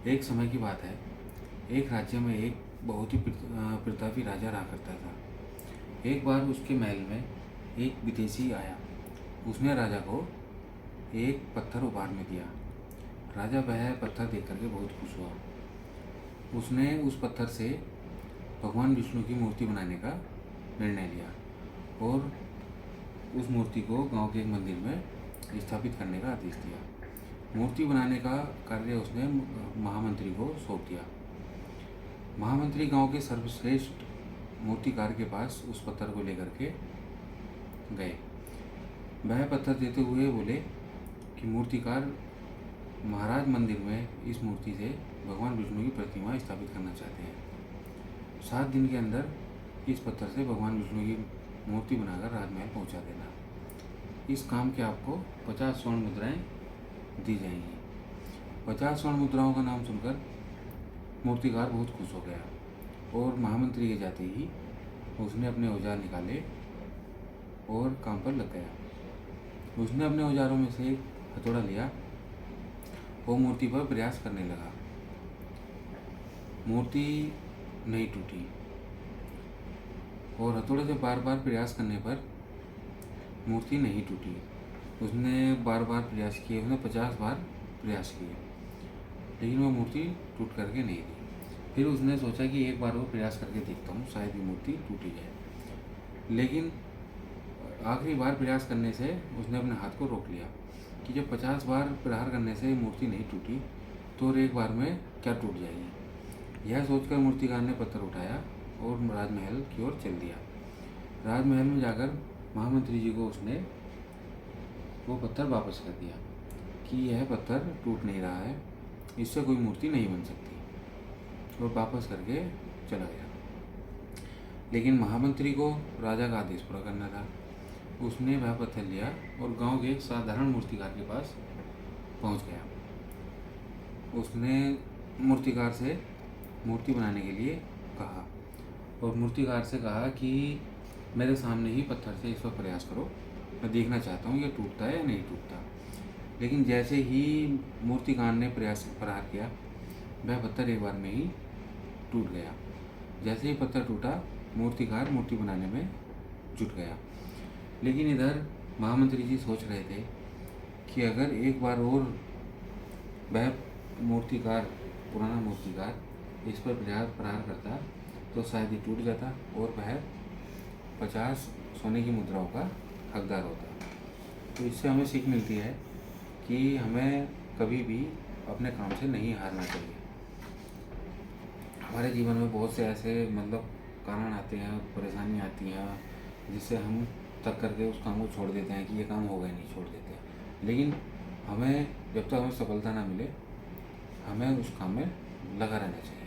एक समय की बात है। एक राज्य में एक बहुत ही प्रतापी राजा रहा करता था। एक बार उसके महल में एक विदेशी आया। उसने राजा को एक पत्थर उपहार में दिया। राजा वह पत्थर देख करके बहुत खुश हुआ। उसने उस पत्थर से भगवान विष्णु की मूर्ति बनाने का निर्णय लिया और उस मूर्ति को गांव के एक मंदिर में स्थापित करने का आदेश दिया। मूर्ति बनाने का कार्य उसने महामंत्री को सौंप दिया। महामंत्री गांव के सर्वश्रेष्ठ मूर्तिकार के पास उस पत्थर को लेकर के गए। वह पत्थर देते हुए बोले कि मूर्तिकार महाराज मंदिर में इस मूर्ति से भगवान विष्णु की प्रतिमा स्थापित करना चाहते हैं। 7 दिन के अंदर इस पत्थर से भगवान विष्णु की मूर्ति बनाकर राजमहल पहुंचा देना। इस काम के आपको 50 स्वर्ण मुद्राएं दी जाएंगी। 50 स्वर्ण मुद्राओं का नाम सुनकर मूर्तिकार बहुत खुश हो गया और महामंत्री के जाते ही उसने अपने औजार निकाले और काम पर लग गया। उसने अपने औजारों में से एक हथौड़ा लिया और मूर्ति पर प्रयास करने लगा। मूर्ति नहीं टूटी और हथौड़े से बार बार प्रयास करने पर मूर्ति नहीं टूटी। उसने बार बार प्रयास किए, उसने 50 बार प्रयास किए, लेकिन वह मूर्ति टूट करके नहीं थी। फिर उसने सोचा कि एक बार वो प्रयास करके देखता हूँ, शायद ये मूर्ति टूटी जाए। लेकिन आखिरी बार प्रयास करने से उसने अपने हाथ को रोक लिया कि जब 50 बार प्रहार करने से मूर्ति नहीं टूटी तो एक बार में क्या टूट जाएगी। यह सोचकर मूर्तिकार ने पत्थर उठाया और राजमहल की ओर चल दिया। राजमहल में जाकर महामंत्री जी को उसने वो पत्थर वापस कर दिया कि यह पत्थर टूट नहीं रहा है, इससे कोई मूर्ति नहीं बन सकती, और वापस करके चला गया। लेकिन महामंत्री को राजा का आदेश पूरा करना था। उसने वह पत्थर लिया और गांव के एक साधारण मूर्तिकार के पास पहुंच गया। उसने मूर्तिकार से मूर्ति बनाने के लिए कहा और मूर्तिकार से कहा कि मेरे सामने ही पत्थर से इस पर प्रयास करो, मैं देखना चाहता हूँ ये टूटता है या नहीं टूटता। लेकिन जैसे ही मूर्तिकार ने प्रहार किया, वह पत्थर एक बार में ही टूट गया। जैसे ही पत्थर टूटा, मूर्तिकार मूर्ति बनाने में जुट गया। लेकिन इधर महामंत्री जी सोच रहे थे कि अगर एक बार और वह मूर्तिकार, पुराना मूर्तिकार इस पर प्रहार करता तो शायद ये टूट जाता और वह 50 सोने की मुद्राओं का हकदार होता। तो इससे हमें सीख मिलती है कि हमें कभी भी अपने काम से नहीं हारना चाहिए। हमारे जीवन में बहुत से ऐसे कारण आते हैं, परेशानी आती हैं, जिससे हम तक करके उस काम को छोड़ देते हैं कि ये काम होगा ही नहीं, छोड़ देते हैं। लेकिन हमें जब तक हमें सफलता ना मिले, हमें उस काम में लगा रहना चाहिए।